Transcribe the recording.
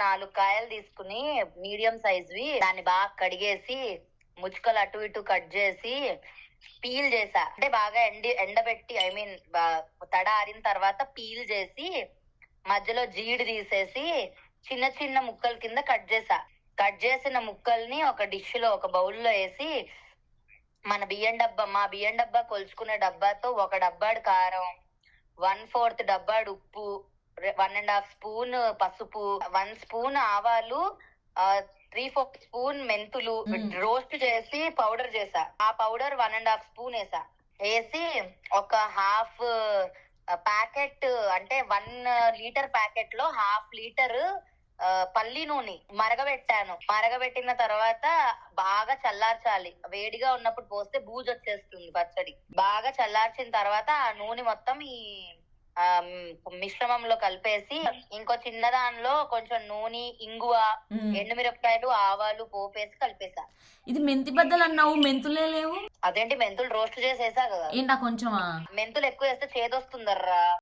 4 కాయలు తీసుకుని మీడియం సైజ్వి దాన్ని బాగా కడిగేసి ముచ్చుకలు అటు ఇటు కట్ చేసి పీల్ చేసా. అంటే బాగా ఎండబెట్టి ఐ మీన్ తడ ఆరిన తర్వాత పీల్ చేసి మధ్యలో జీడి తీసేసి చిన్న చిన్న ముక్కల కింద కట్ చేసా. కట్ చేసిన ముక్కల్ని ఒక డిష్ లో ఒక బౌల్లో వేసి మన మా బియ్యం డబ్బా కొలుచుకునే డబ్బాతో 1 డబ్బాడు కారం, 1/4 డబ్బాడు ఉప్పు, 1.5 స్పూన్ పసుపు, 1 స్పూన్ ఆవాలు, 3/4 స్పూన్ మెంతులు రోస్ట్ చేసి పౌడర్ చేసా. ఆ పౌడర్ 1.5 స్పూన్ వేసి ఒక హాఫ్ ప్యాకెట్ అంటే 1 లీటర్ ప్యాకెట్ లో 1/2 లీటర్ పల్లి నూనె మరగబెట్టాను. మరగబెట్టిన తర్వాత బాగా చల్లార్చాలి. వేడిగా ఉన్నప్పుడు పోస్తే బూజు వచ్చేస్తుంది పచ్చడి. బాగా చల్లార్చిన తర్వాత ఆ నూనె మొత్తం ఈ మిశ్రమంలో కలిపేసి ఇంకో చిన్న దానిలో కొంచెం నూనె, ఇంగువ, ఎండుమిరపకాయలు, ఆవాలు పోపేసి కలిపేసా. ఇది మెంతి బద్దలు అన్నావు, మెంతులే లేవు. అదేంటి మెంతులు రోస్ట్ చేసేసా కదా. ఏంటా కొంచెమా? మెంతులు ఎక్కువ వేస్తే చేదొస్తుందర్రా.